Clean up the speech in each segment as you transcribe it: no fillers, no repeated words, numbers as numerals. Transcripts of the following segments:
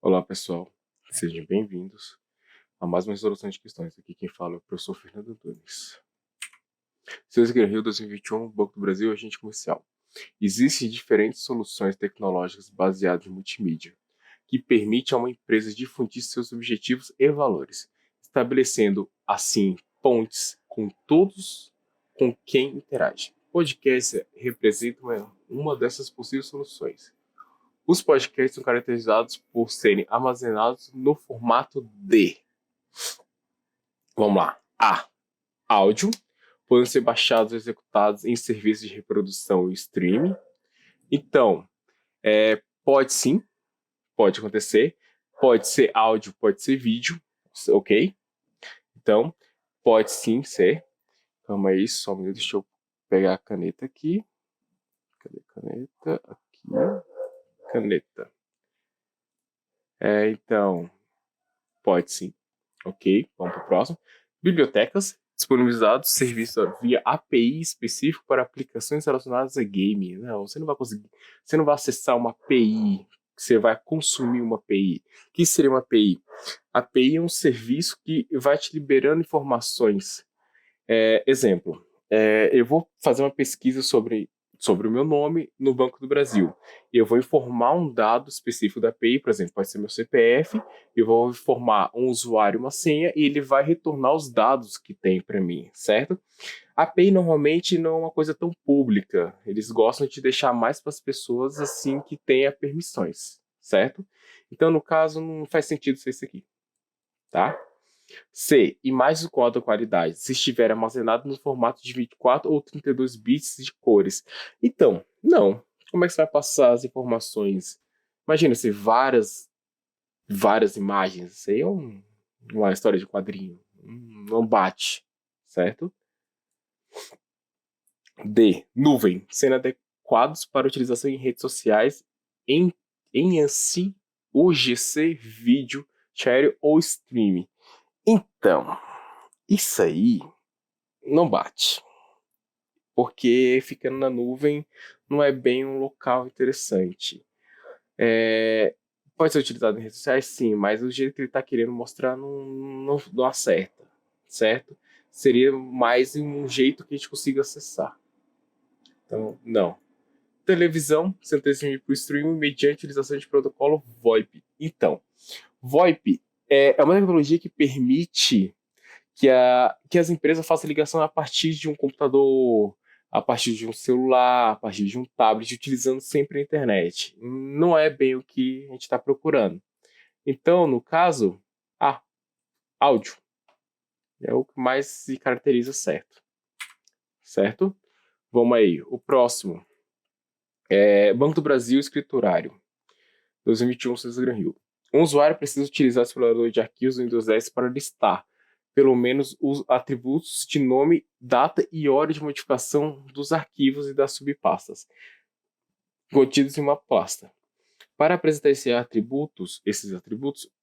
Olá, pessoal. Sejam bem-vindos a mais uma resolução de questões. Aqui quem fala é o professor Fernando Antunes. Seus Rio 2021, Banco do Brasil, agente comercial. Existem diferentes soluções tecnológicas baseadas em multimídia, que permitem a uma empresa difundir seus objetivos e valores, estabelecendo, assim, pontes com todos com quem interage. Podcast representa uma dessas possíveis soluções. Os podcasts são caracterizados por serem armazenados no formato de, vamos lá, áudio, podem ser baixados e executados em serviços de reprodução e streaming. Então, pode sim, pode acontecer, pode ser áudio, pode ser vídeo, ok? Então, pode sim ser. Calma aí, só um minuto, deixa eu pegar a caneta aqui. Cadê a caneta? Aqui, caneta. Então, pode sim. Ok, vamos para o próximo. Bibliotecas disponibilizados serviços via API específico para aplicações relacionadas a game. Não, você não vai conseguir. Você não vai acessar uma API. Você vai consumir uma API. O que seria uma API? A API é um serviço que vai te liberando informações. Exemplo, eu vou fazer uma pesquisa sobre o meu nome no Banco do Brasil. Eu vou informar um dado específico da API, por exemplo, pode ser meu CPF, eu vou informar um usuário, uma senha, e ele vai retornar os dados que tem para mim, certo? A API normalmente não é uma coisa tão pública, eles gostam de deixar mais para as pessoas assim que tenha permissões, certo? Então, no caso, não faz sentido ser isso aqui, tá? C. Imagens com alta qualidade, se estiver armazenado no formato de 24 ou 32 bits de cores. Então, não. Como é que você vai passar as informações? Imagina se várias imagens. Isso aí é uma história de quadrinho. Não bate, certo? D. Nuvem. Sendo adequados para utilização em redes sociais, em ANSI, UGC, vídeo, share ou streaming. Então, isso aí não bate. Porque ficando na nuvem não é bem um local interessante. Pode ser utilizado em redes sociais, sim, mas o jeito que ele está querendo mostrar não acerta, certo? Seria mais um jeito que a gente consiga acessar. Então, não. Televisão, sendo transmitida por streaming mediante utilização de protocolo VoIP. Então, VoIP é uma tecnologia que permite que as empresas façam ligação a partir de um computador, a partir de um celular, a partir de um tablet, utilizando sempre a internet. Não é bem o que a gente está procurando. Então, no caso, áudio é o que mais se caracteriza certo. Certo? Vamos aí. O próximo é Banco do Brasil Escriturário. 2021, César Gran Rio. Um usuário precisa utilizar o explorador de arquivos do Windows 10 para listar pelo menos os atributos de nome, data e hora de modificação dos arquivos e das subpastas contidos em uma pasta. Para apresentar esses atributos,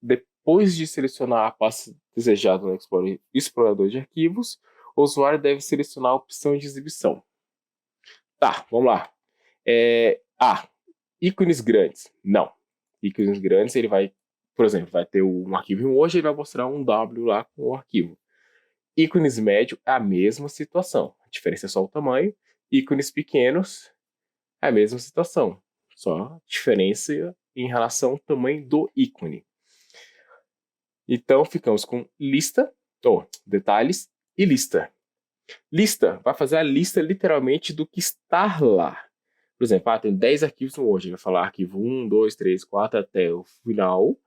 depois de selecionar a pasta desejada no explorador de arquivos, o usuário deve selecionar a opção de exibição. Tá, vamos lá. Ícones grandes. Não. Ícones grandes, ele vai, por exemplo, vai ter um arquivo em Word, ele vai mostrar um W lá com o arquivo. Ícones médio é a mesma situação. A diferença é só o tamanho. Ícones pequenos é a mesma situação. Só diferença em relação ao tamanho do ícone. Então, ficamos com lista, detalhes e lista. Lista vai fazer a lista literalmente do que está lá. Por exemplo, tem 10 arquivos no Word. Ele vai falar arquivo 1, 2, 3, 4 até o final.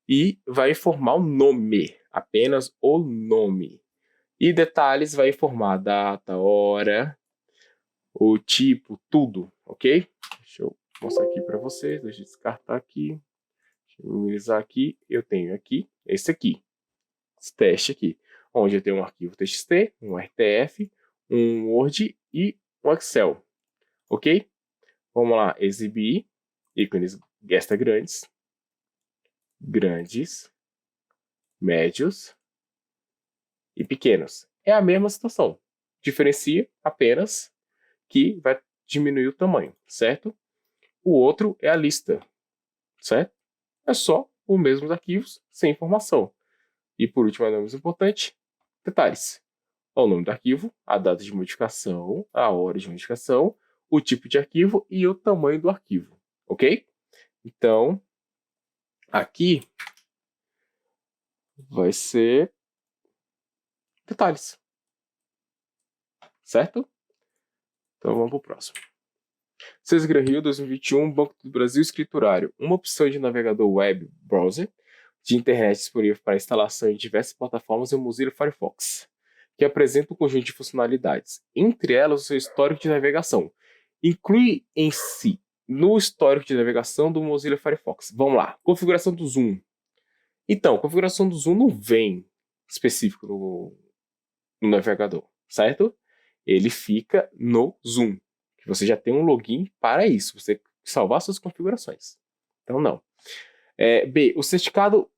E vai informar o nome, apenas o nome. E detalhes vai informar data, hora, o tipo, tudo, ok? Deixa eu mostrar aqui para vocês, deixa eu descartar aqui, deixa eu minimizar aqui, eu tenho aqui, esse teste aqui, onde eu tenho um arquivo TXT, um RTF, um Word e um Excel, ok? Vamos lá, exibir, ícones extra grandes, médios e pequenos. É a mesma situação, diferencia apenas que vai diminuir o tamanho, certo? O outro é a lista, certo? É só os mesmos arquivos sem informação. E por último, mas não menos importante, detalhes. O nome do arquivo, a data de modificação, a hora de modificação, o tipo de arquivo e o tamanho do arquivo, ok? Então, aqui vai ser detalhes, certo? Então vamos para o próximo. Sesgra Rio 2021, Banco do Brasil Escriturário. Uma opção de navegador web browser de internet disponível para instalação em diversas plataformas é o Mozilla Firefox, que apresenta um conjunto de funcionalidades, entre elas o seu histórico de navegação. Inclui em si, no histórico de navegação do Mozilla Firefox. Vamos lá, configuração do zoom. Então, configuração do zoom não vem específico no navegador, certo? Ele fica no zoom, que você já tem um login para isso, você salvar suas configurações. Então, não. B, o certificado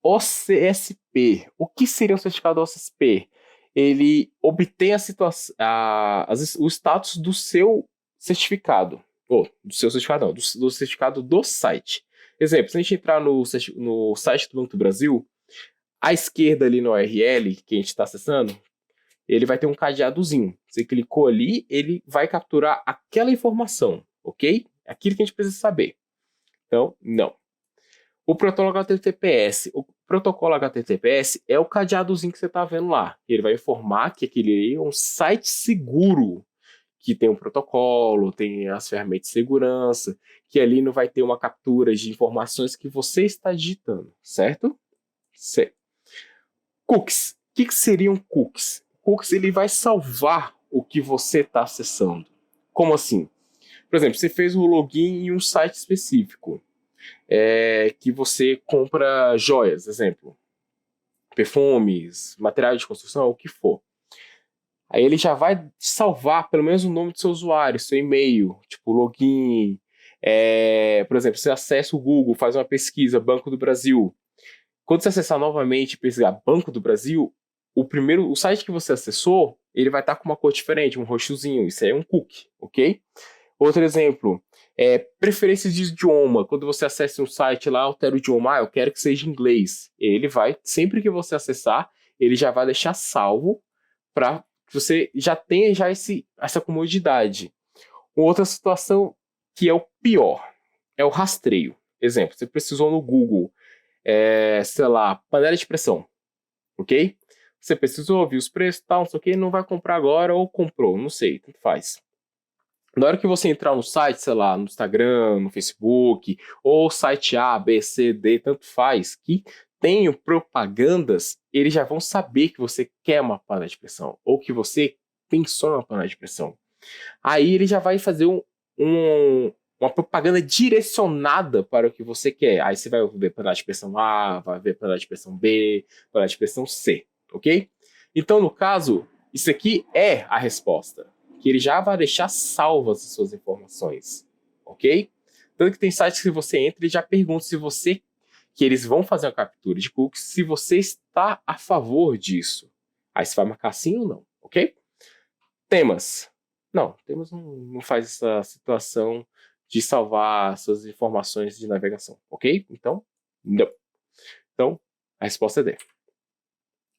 OCSP. O que seria o certificado OCSP? Ele obtém o status do seu certificado. Ou, do seu certificado não, do certificado do site. Exemplo, se a gente entrar no site do Banco do Brasil, à esquerda ali no URL que a gente está acessando, ele vai ter um cadeadozinho. Você clicou ali, ele vai capturar aquela informação, ok? Aquilo que a gente precisa saber. Então, não. O protocolo HTTPS. O protocolo HTTPS é o cadeadozinho que você está vendo lá. Ele vai informar que aquele é um site seguro, que tem um protocolo, tem as ferramentas de segurança, que ali não vai ter uma captura de informações que você está digitando, certo? Certo. Cookies. O que seriam cookies? Cookies, ele vai salvar o que você está acessando. Como assim? Por exemplo, você fez um login em um site específico, que você compra joias, exemplo, perfumes, material de construção, o que for. Aí ele já vai salvar pelo menos o nome do seu usuário, seu e-mail, tipo login. Por exemplo, você acessa o Google, faz uma pesquisa, Banco do Brasil. Quando você acessar novamente e pesquisar Banco do Brasil, o site que você acessou, ele vai estar com uma cor diferente, um roxozinho. Isso aí é um cookie, ok? Outro exemplo, preferências de idioma. Quando você acessa um site lá, altera o idioma, eu quero que seja inglês. Ele vai, sempre que você acessar, ele já vai deixar salvo para que você já tenha essa comodidade. Uma outra situação que é o pior, é o rastreio. Exemplo, você precisou no Google, sei lá, panela de pressão, ok? Você precisou ouvir os preços, tal, não sei o que, não vai comprar agora ou comprou, não sei, tanto faz. Na hora que você entrar no site, sei lá, no Instagram, no Facebook, ou site A, B, C, D, tanto faz, que tenham propagandas, eles já vão saber que você quer uma panela de pressão, ou que você pensou numa panela de pressão. Aí ele já vai fazer uma propaganda direcionada para o que você quer. Aí você vai ver panela de pressão A, vai ver panela de pressão B, panela de pressão C, ok? Então, no caso, isso aqui é a resposta, que ele já vai deixar salvas as suas informações, ok? Tanto que tem sites que você entra e já pergunta que eles vão fazer uma captura de cookies, se você está a favor disso. Aí você vai marcar sim ou não, ok? Temas. Não, temas não faz essa situação de salvar suas informações de navegação, ok? Então, não. Então, a resposta é D.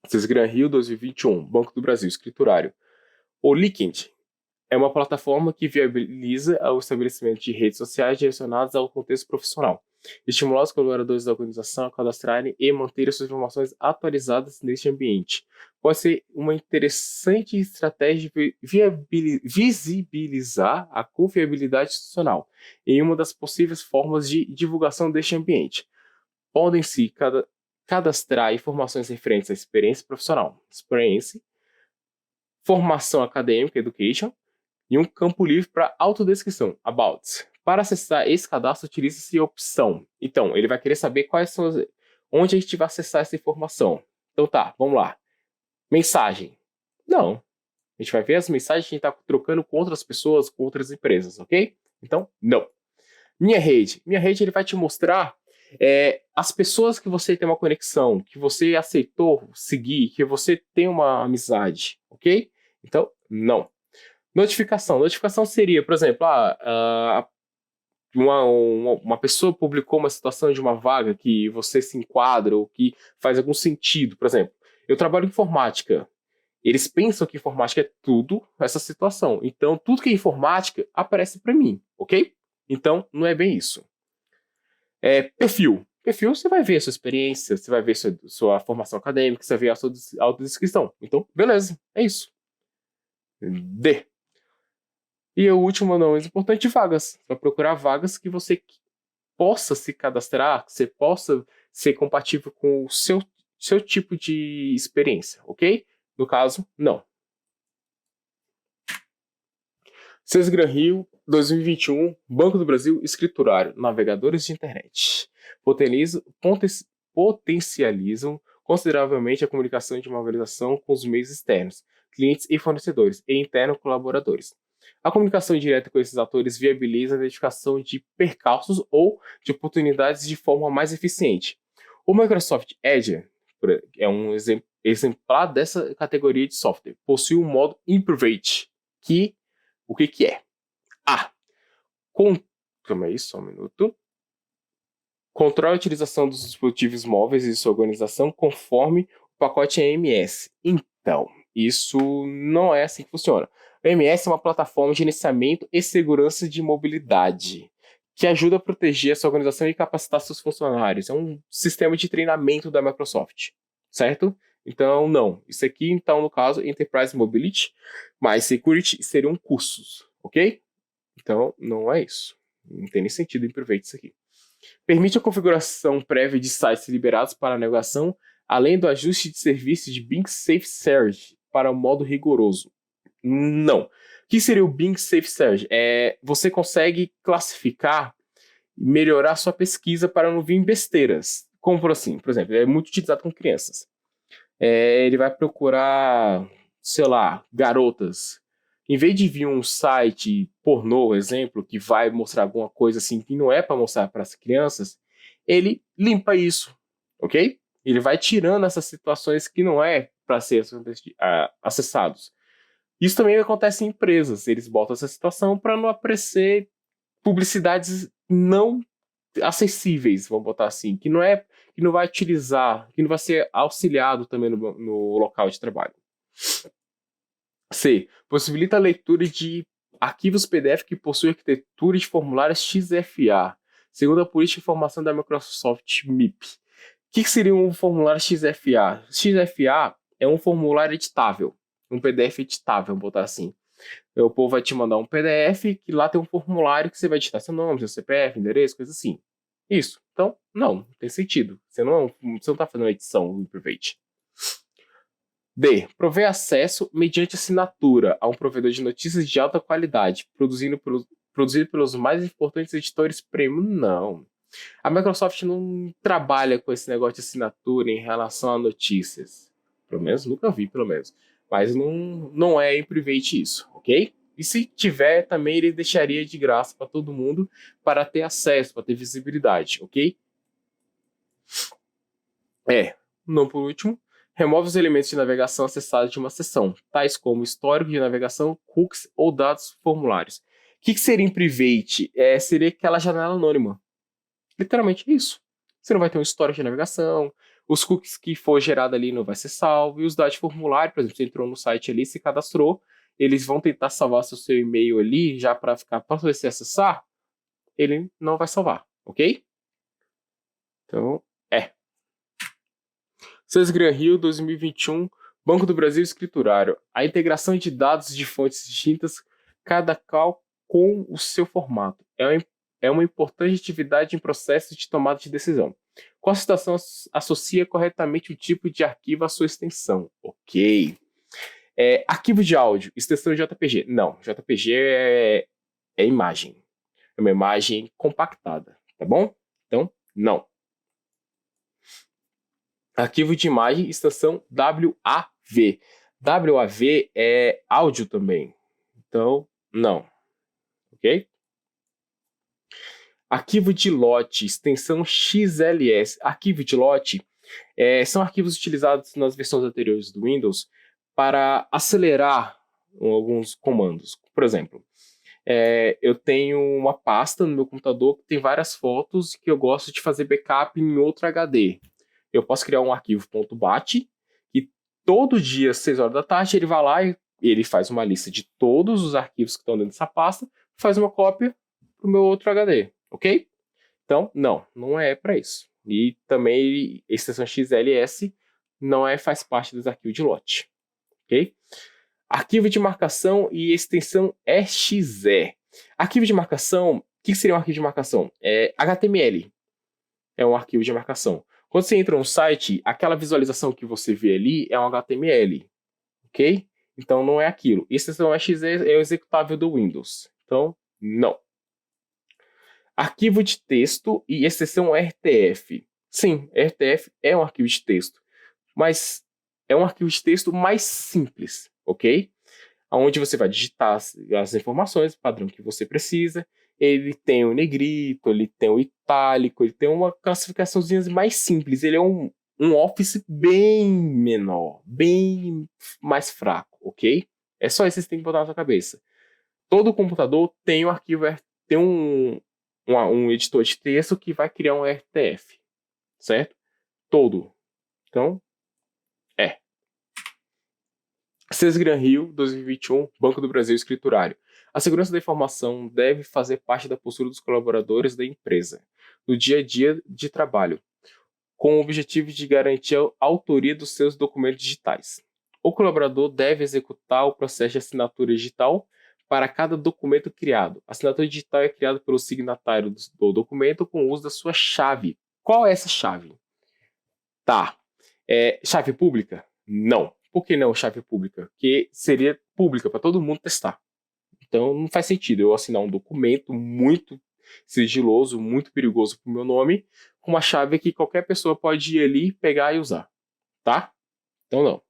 Sesgran Rio 2021, Banco do Brasil, escriturário. O Liquid é uma plataforma que viabiliza o estabelecimento de redes sociais direcionadas ao contexto profissional, estimular os colaboradores da organização a cadastrarem e manterem suas informações atualizadas neste ambiente. Pode ser uma interessante estratégia de visibilizar a confiabilidade institucional em uma das possíveis formas de divulgação deste ambiente. Podem-se cadastrar informações referentes à experiência profissional, formação acadêmica, education, e um campo livre para autodescrição, about. Para acessar esse cadastro, utiliza-se a opção. Então, ele vai querer saber onde a gente vai acessar essa informação. Então tá, vamos lá. Mensagem. Não. A gente vai ver as mensagens que a gente está trocando com outras pessoas, com outras empresas, ok? Então, não. Minha rede. Minha rede, ele vai te mostrar as pessoas que você tem uma conexão, que você aceitou seguir, que você tem uma amizade, ok? Então, não. Notificação. Notificação seria, por exemplo, uma pessoa publicou uma situação de uma vaga que você se enquadra ou que faz algum sentido. Por exemplo, eu trabalho em informática. Eles pensam que informática é tudo essa situação. Então, tudo que é informática aparece para mim, ok? Então, não é bem isso. Perfil. Perfil, você vai ver a sua experiência, você vai ver sua formação acadêmica, você vai ver a sua autodescrição. Então, beleza, é isso. D. E o último, não menos importante, vagas. Você vai procurar vagas que você possa se cadastrar, que você possa ser compatível com o seu tipo de experiência, ok? No caso, não. Sesgran Rio, 2021, Banco do Brasil, escriturário, navegadores de internet. Potencializam consideravelmente a comunicação de uma organização com os meios externos, clientes e fornecedores, e internos colaboradores. A comunicação direta com esses atores viabiliza a identificação de percalços ou de oportunidades de forma mais eficiente. O Microsoft Edge é um exemplar dessa categoria de software. Possui um modo Imprivate, que o que é? Calma aí, só um minuto. Controla a utilização dos dispositivos móveis e sua organização conforme o pacote EMS. Então, isso não é assim que funciona. O EMS é uma plataforma de gerenciamento e segurança de mobilidade que ajuda a proteger a sua organização e capacitar seus funcionários. É um sistema de treinamento da Microsoft, certo? Então, não. Isso aqui, então, no caso, Enterprise Mobility mais Security seriam cursos, ok? Então, não é isso. Não tem nem sentido em Private isso aqui. Permite a configuração prévia de sites liberados para navegação, além do ajuste de serviço de Bing Safe Search para o modo rigoroso. Não. O que seria o Bing Safe Search? Você consegue classificar e melhorar sua pesquisa para não vir besteiras. Como por assim, por exemplo, é muito utilizado com crianças. Ele vai procurar, sei lá, garotas. Em vez de vir um site pornô, exemplo, que vai mostrar alguma coisa assim que não é para mostrar para as crianças, ele limpa isso, ok? Ele vai tirando essas situações que não é para ser acessados. Isso também acontece em empresas. Eles botam essa situação para não aparecer publicidades não acessíveis, vamos botar assim, que não vai utilizar, que não vai ser auxiliado também no local de trabalho. C. Possibilita a leitura de arquivos PDF que possuem arquitetura de formulários XFA, segundo a política de informação da Microsoft MIP. O que seria um formulário XFA? XFA é um formulário editável, um PDF editável, vamos botar assim. O povo vai te mandar um PDF que lá tem um formulário que você vai digitar seu nome, seu CPF, endereço, coisa assim. Isso. Então, não tem sentido. Você não está fazendo uma edição no Private. D. Prover acesso mediante assinatura a um provedor de notícias de alta qualidade, produzido pelos mais importantes editores premium. Não. A Microsoft não trabalha com esse negócio de assinatura em relação a notícias. Pelo menos, nunca vi, pelo menos. Mas não é em Private isso, ok? E se tiver, também ele deixaria de graça para todo mundo para ter acesso, para ter visibilidade, ok? Não por último, remove os elementos de navegação acessados de uma seção, tais como histórico de navegação, cookies ou dados formulários. O que seria em Private? Seria aquela janela anônima. Literalmente isso. Você não vai ter um histórico de navegação, os cookies que for gerado ali não vai ser salvo, e os dados de formulário, por exemplo, você entrou no site ali, se cadastrou, eles vão tentar salvar seu e-mail ali, já para você acessar, ele não vai salvar, ok? Então, Sesgran Rio 2021, Banco do Brasil Escriturário. A integração de dados de fontes distintas, cada qual com o seu formato. É uma importante atividade em processo de tomada de decisão. Qual situação associa corretamente o tipo de arquivo à sua extensão? Ok. Arquivo de áudio, extensão JPG. Não, JPG é imagem. É uma imagem compactada, tá bom? Então, não. Arquivo de imagem, extensão WAV. WAV é áudio também. Então, não. Ok? Arquivo de lote, extensão XLS. Arquivo de lote são arquivos utilizados nas versões anteriores do Windows para acelerar alguns comandos. Por exemplo, Eu tenho uma pasta no meu computador que tem várias fotos que eu gosto de fazer backup em outro HD. Eu posso criar um arquivo .bat e todo dia, às 6 horas da tarde, ele vai lá e ele faz uma lista de todos os arquivos que estão dentro dessa pasta, faz uma cópia para o meu outro HD, ok? Então, não é para isso. E também a extensão XLS faz parte dos arquivos de lote, ok? Arquivo de marcação e extensão exe. Arquivo de marcação, o que seria um arquivo de marcação? HTML é um arquivo de marcação. Quando você entra no site, aquela visualização que você vê ali é um HTML, ok? Então não é aquilo. Extensão exe é o executável do Windows. Então, não. Arquivo de texto e extensão RTF. Sim, RTF é um arquivo de texto, mas é um arquivo de texto mais simples, ok? Onde você vai digitar as informações, o padrão que você precisa. Ele tem o negrito, ele tem o itálico, ele tem uma classificaçãozinha mais simples. Ele é um Office bem menor, bem mais fraco, ok? É só isso que você tem que botar na sua cabeça. Todo computador tem um arquivo, tem um editor de texto que vai criar um RTF, certo? Todo. Então, SesGranRio 2021, Banco do Brasil Escriturário. A segurança da informação deve fazer parte da postura dos colaboradores da empresa, no dia a dia de trabalho, com o objetivo de garantir a autoria dos seus documentos digitais. O colaborador deve executar o processo de assinatura digital para cada documento criado. A assinatura digital é criada pelo signatário do documento com o uso da sua chave. Qual é essa chave? Tá. Chave pública? Não. Por que não chave pública? Porque seria pública para todo mundo testar. Então não faz sentido eu assinar um documento muito sigiloso, muito perigoso para o meu nome, com uma chave que qualquer pessoa pode ir ali, pegar e usar. Tá? Então não.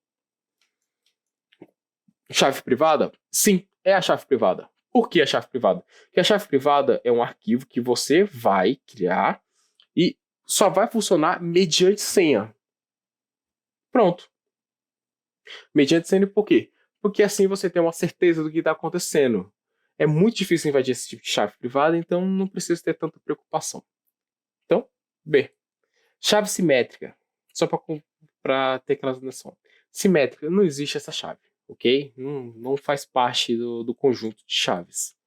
Chave privada? Sim, é a chave privada. Por que a chave privada? Porque a chave privada é um arquivo que você vai criar e só vai funcionar mediante senha. Pronto. Mediante senha por quê? Porque assim você tem uma certeza do que está acontecendo. É muito difícil invadir esse tipo de chave privada, então não precisa ter tanta preocupação. Então, B. Chave simétrica. Só para ter aquela noção. Simétrica, não existe essa chave, ok? Não faz parte do conjunto de chaves.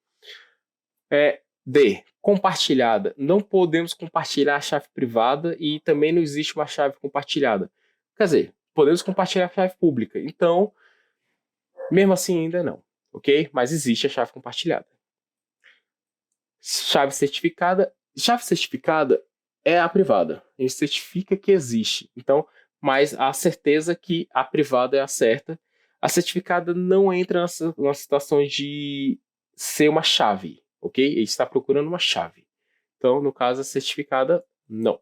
D. Compartilhada. Não podemos compartilhar a chave privada e também não existe uma chave compartilhada. Quer dizer, podemos compartilhar a chave pública. Então, mesmo assim, ainda não, ok? Mas existe a chave compartilhada. Chave certificada. Chave certificada é a privada. A gente certifica que existe. Então, mas a certeza que a privada é a certa. A certificada não entra na situação de ser uma chave, ok? A gente está procurando uma chave. Então, no caso, a certificada, não.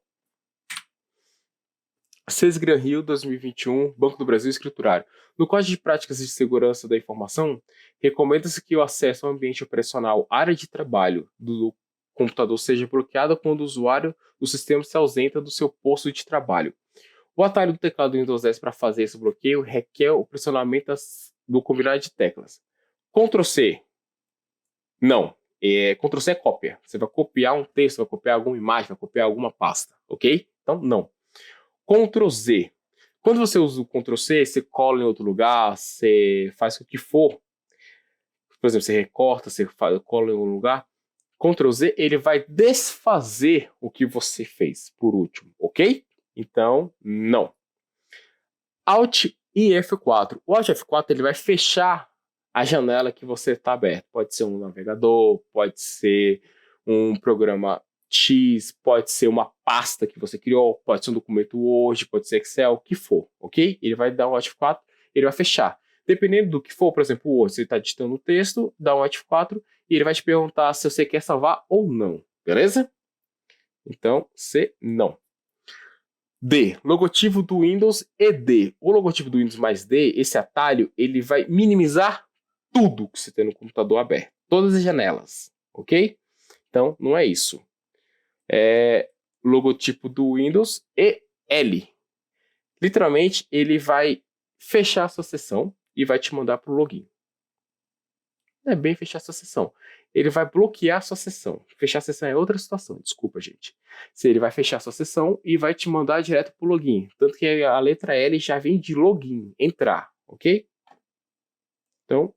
SesGranRio 2021, Banco do Brasil Escriturário. No Código de Práticas de Segurança da Informação, recomenda-se que o acesso ao ambiente operacional, área de trabalho do computador seja bloqueado quando o usuário do sistema se ausenta do seu posto de trabalho. O atalho do teclado do Windows 10 para fazer esse bloqueio requer o pressionamento do combinado de teclas. Ctrl C. Não. Ctrl C é cópia. Você vai copiar um texto, vai copiar alguma imagem, vai copiar alguma pasta, ok? Então, não. Ctrl Z. Quando você usa o Ctrl C, você cola em outro lugar, você faz o que for. Por exemplo, você recorta, você cola em um lugar. Ctrl Z, ele vai desfazer o que você fez por último, ok? Então, não. Alt e F4. O Alt F4 ele vai fechar a janela que você está aberto. Pode ser um navegador, pode ser um programa X, pode ser uma pasta que você criou, pode ser um documento Word, pode ser Excel, o que for, ok? Ele vai dar um Alt F4, ele vai fechar. Dependendo do que for, por exemplo, o Word, você está digitando o texto, dá um Alt F4 e ele vai te perguntar se você quer salvar ou não, beleza? Então, C, não. D, logotipo do Windows e D. O logotipo do Windows mais D, esse atalho, ele vai minimizar tudo que você tem no computador aberto. Todas as janelas, ok? Então, não é isso. Logotipo do Windows e L. Literalmente, ele vai fechar a sua sessão e vai te mandar para o login. Não é bem fechar sua sessão. Ele vai bloquear a sua sessão. Fechar a sessão é outra situação, desculpa, gente. Se ele vai fechar a sua sessão e vai te mandar direto pro login. Tanto que a letra L já vem de login, entrar, ok? Então,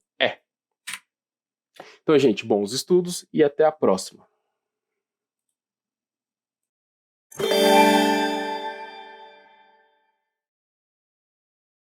Então, gente, bons estudos e até a próxima.